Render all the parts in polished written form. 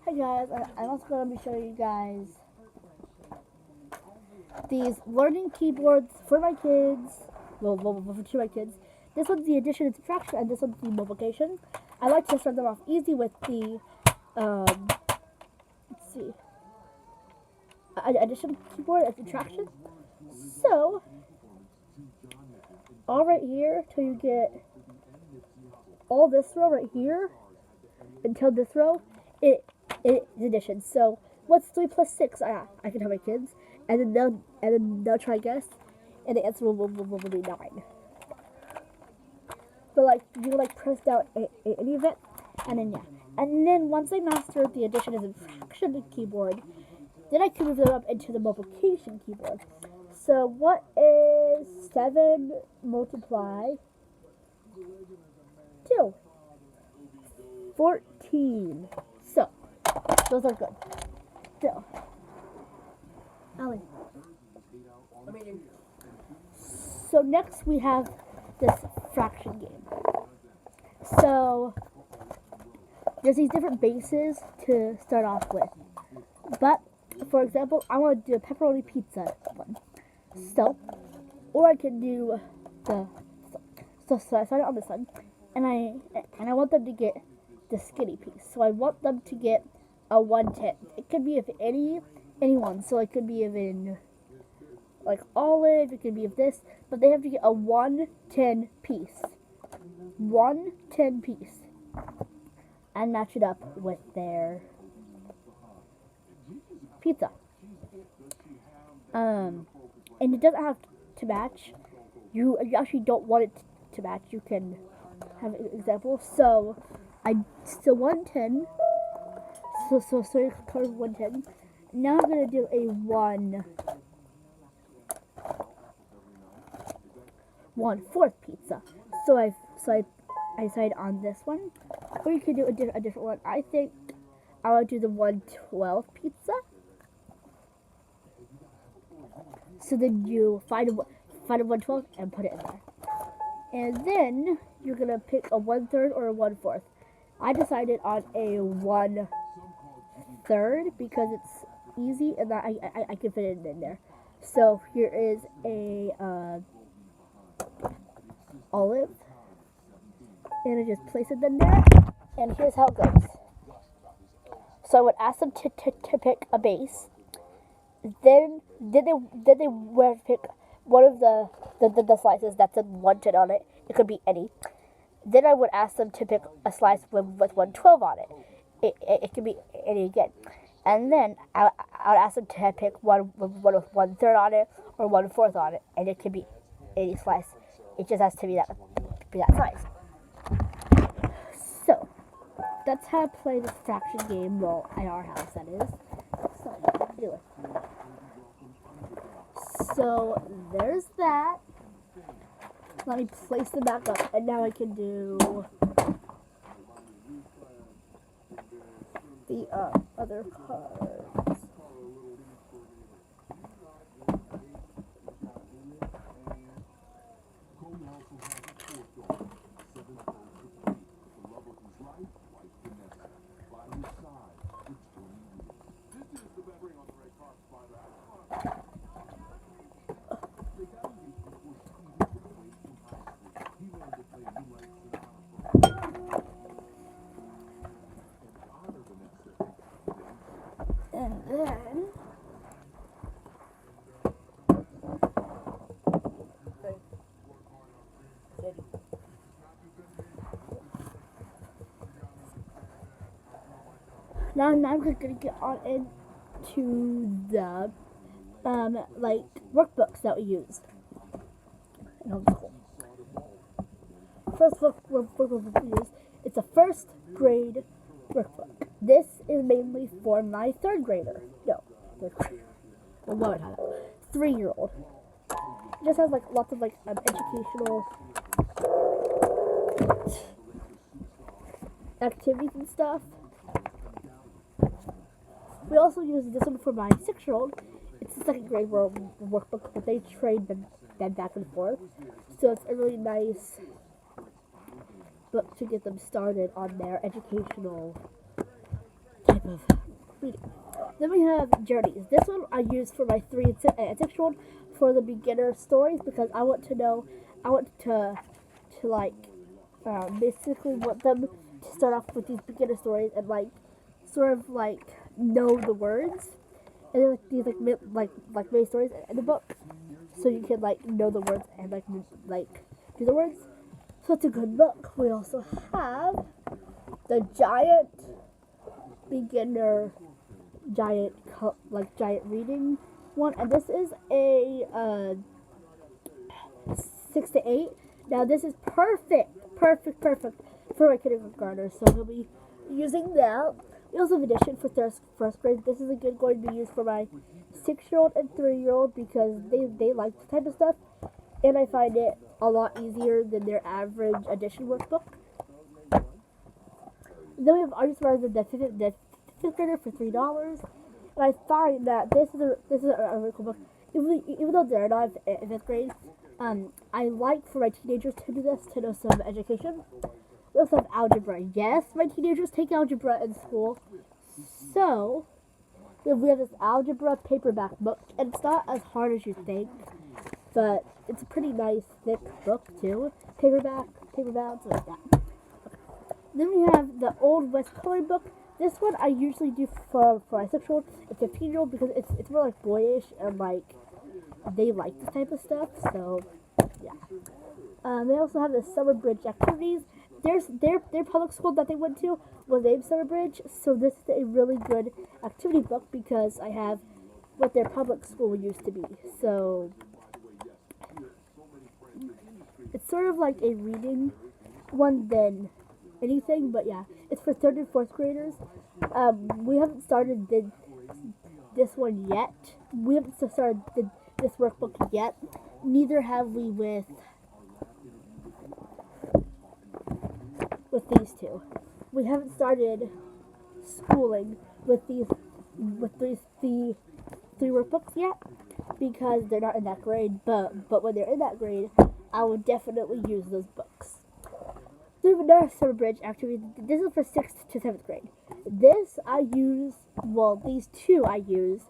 Hi guys, I'm also going to be showing you guys these learning keyboards for my kids, well for two of my kids. This one's the addition and subtraction, and this one's the multiplication. I like to start them off easy with the, let's see, addition keyboard and subtraction. So, all right here till you get all this row right here until this row, it is addition. So what's 3 plus 6? I can tell my kids, and then they'll try guess, and the answer will be 9. But like you like press down any of it, and then once I master the addition and subtraction keyboard, then I can move them up into the multiplication keyboard. So what is 7 multiply 2? 14. So, those are good. So, Allie. So next we have this fraction game. So, there's these different bases to start off with. But, for example, I want to do a pepperoni pizza one. So, or I can do so I start it on this one, and I want them to get the skinny piece. So I want them to get a 1/10. It could be of anyone. So it could be of in like olive. It could be of this, but they have to get a 1/10 piece. 1/10 piece, and match it up with their pizza. And it doesn't have to match. You actually don't want it to match. You can have an example. So 1/10. So you cover 1/10. Now I'm gonna do a 1/4 pizza. So I decide on this one, or you could do a different one. I think I will do the 1/12 pizza. So then you find a 1/12 and put it in there. And then you're going to pick a 1/3 or a 1/4. I decided on a 1/3 because it's easy and I can fit it in there. So here is a olive. And I just place it in there. And here's how it goes. So I would ask them to pick a base. Then they would pick one of the slices that's a 1/10 on it. It could be any. Then I would ask them to pick a slice with 1/12 on it. It could be any again. And then I would ask them to pick one with 1/3 on it or 1/4 on it, and it could be any slice. It just has to be that size. So that's how I play this fraction game. Well, at our house, that is. So do it. So there's that. Let me place them back up, and now I can do the other cards. And then now I'm going to get on into the like workbooks that we use in homeschool. First workbook we use, it's a first grade workbook. This is mainly for my third grader. No, third grader. Well, what I 3-year-old. It just has like lots of like educational activities and stuff. We also use this one for my 6-year-old. It's the second grade workbook, but they trade them back and forth. So it's a really nice book to get them started on their educational type of Then we have Journeys. This one I use for my 3 and 6-year-old for the beginner stories because I want to know, I want to like, basically want them to start off with these beginner stories and like, sort of like know the words and then, like these like main stories in the book, so you can like know the words and like do the words. So it's a good book. We also have the Giant Beginner Giant reading one, and this is a 6 to 8. Now this is perfect for my kindergartner, so he'll be using that. We also have edition for first grade. This is a good going to use for my 6-year-old and 3-year-old because they like this type of stuff, and I find it a lot easier than their average edition workbook. Then we have Artist Rise the fifth grader for $3, and I find that this is a really cool book. Even though they're not in 5th grade, I like for my teenagers to do this to know some education. We also have algebra. Yes, my teenagers take algebra in school, so we have this algebra paperback book, and it's not as hard as you think, but it's a pretty nice thick book too. Paperback, like that. Then we have the Old West coloring book. This one I usually do for my 6-year-old and 15-year-old because it's more like boyish and like they like this type of stuff. So yeah. They also have the Summer Bridge activities. Their public school that they went to was named Summer Bridge, so this is a really good activity book because I have what their public school used to be. So it's sort of like a reading one than anything, but yeah, it's for 3rd and 4th graders. We haven't started this one yet. We haven't started this workbook yet. Neither have we with these two. We haven't started schooling with these three workbooks yet because they're not in that grade. But when they're in that grade, I would definitely use those books. We have another Summer Bridge activity. This is for 6th to 7th grade. This I use, well, these two I use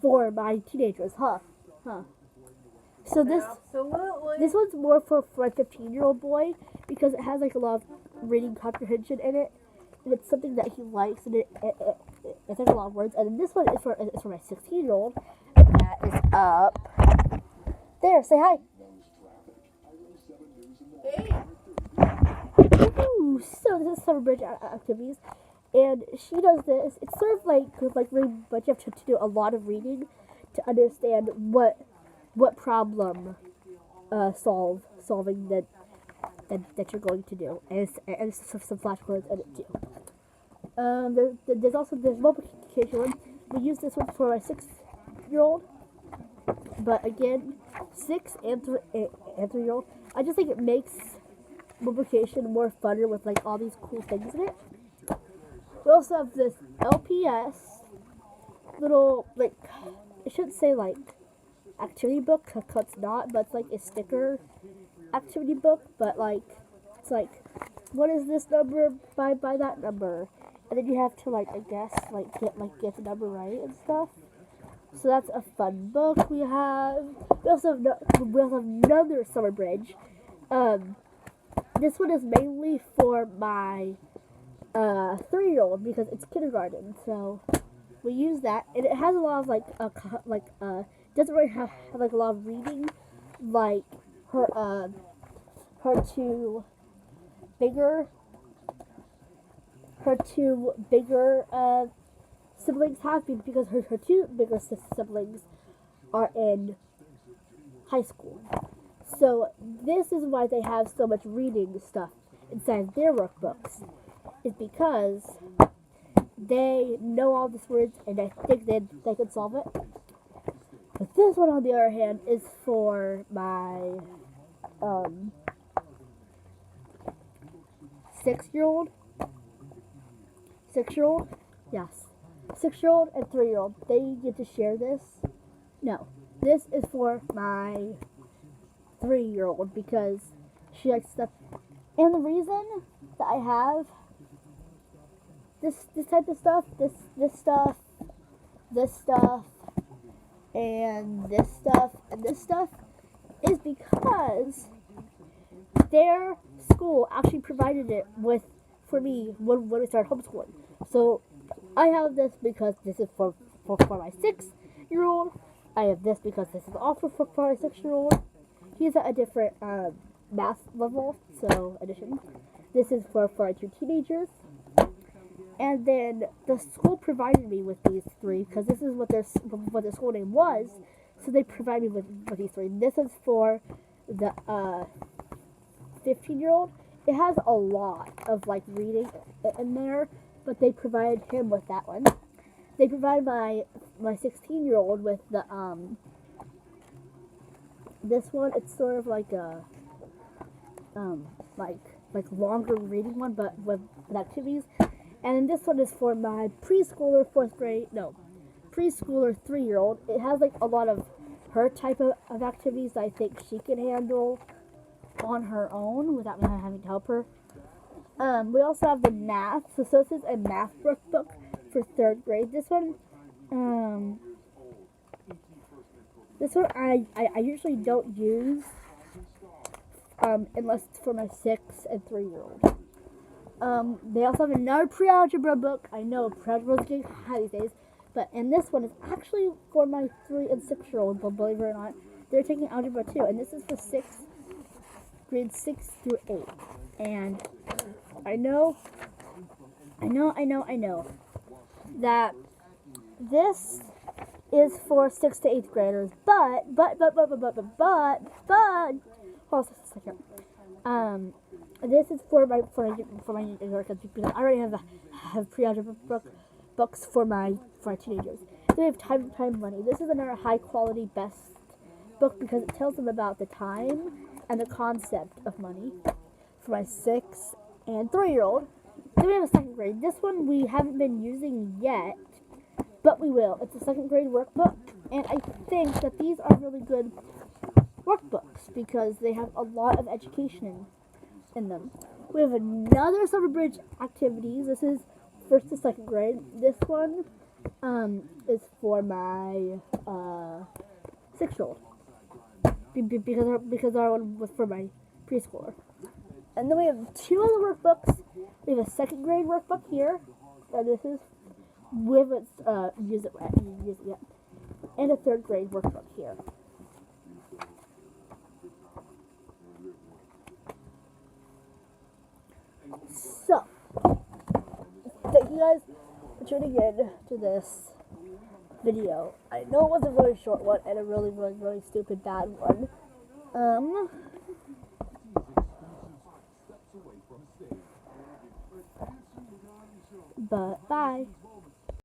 for my teenagers, huh? So this one's more for a 15-year-old boy because it has like a lot of reading comprehension in it, and it's something that he likes, and it's like a lot of words. And then this one is for my 16-year-old, and that is up there. Say hi. Hey. Ooh, so this is Summer Bridge activities, and she does this. It's sort of like really, but you have to do a lot of reading to understand what problem solving that you're going to do, and some flashcards in it too. There's also this multiplication one. We use this one for my 6-year-old, but again, 6 and 3-year-old. I just think it makes multiplication more funner with like all these cool things in it. We also have this LPS little, like, it shouldn't say like activity book because it's not, but it's like a sticker activity book, but like it's like, what is this number by that number, and then you have to like, I guess, get the number right and stuff. So that's a fun book. We also have another Summer Bridge. This one is mainly for my 3-year-old because it's kindergarten, so we use that, and it has a lot of doesn't really have like a lot of reading like her two bigger siblings have, because her two bigger siblings are in high school. So this is why they have so much reading stuff inside their workbooks, is because they know all these words and I think they can solve it. But this one, on the other hand, is for my 6-year-old. 6-year-old? Yes. 6-year-old and 3-year-old. They get to share this. No. This is for my 3-year-old because she likes stuff. And the reason that I have this type of stuff, this stuff this stuff and this stuff and this stuff is because their school actually provided it with for me when we started homeschooling. So I have this because this is for my 6-year-old. I have this because this is also for my 6-year-old. He's at a different math level, so addition. This is for our 2 teenagers. And then the school provided me with these 3 because this is what their school name was. So they provided me with these 3. This is for the 15-year-old. It has a lot of like reading in there, but they provided him with that one. They provided my 16-year-old with the this one. It's sort of like a like longer reading one, but with activities. And then this one is for my preschooler 3-year-old. It has like a lot of her type of activities that I think she can handle on her own without me having to help her. We also have the math. So this is a math workbook for 3rd grade. This one I usually don't use unless it's for my 6 and 3-year-old. They also have another pre-algebra book. I know pre-algebra is getting high these days, and this one is actually for my 3 and 6-year-old. But believe it or not, they're taking algebra too, and this is for grade 6 through 8. And I know that this is for 6th to 8th graders, but hold on a second. This is for my younger kids because I already have pre-algebra books for my teenagers. Then we have Time Money. This is another high quality best book because it tells them about the time and the concept of money for my 6 and 3-year-old. Then we have a 2nd grade. This one we haven't been using yet, but we will. It's a 2nd grade workbook, and I think that these are really good workbooks because they have a lot of education in them. We have another Summer Bridge activities. This is 1st to 2nd grade. This one is for my 6-year-old because our one was for my preschooler. And then we have 2 other workbooks. We have a 2nd grade workbook here, and this is with its use it yet, and a 3rd grade workbook here. So, thank you guys for tuning in to this video. I know it was a really short one and a really stupid bad one. But bye.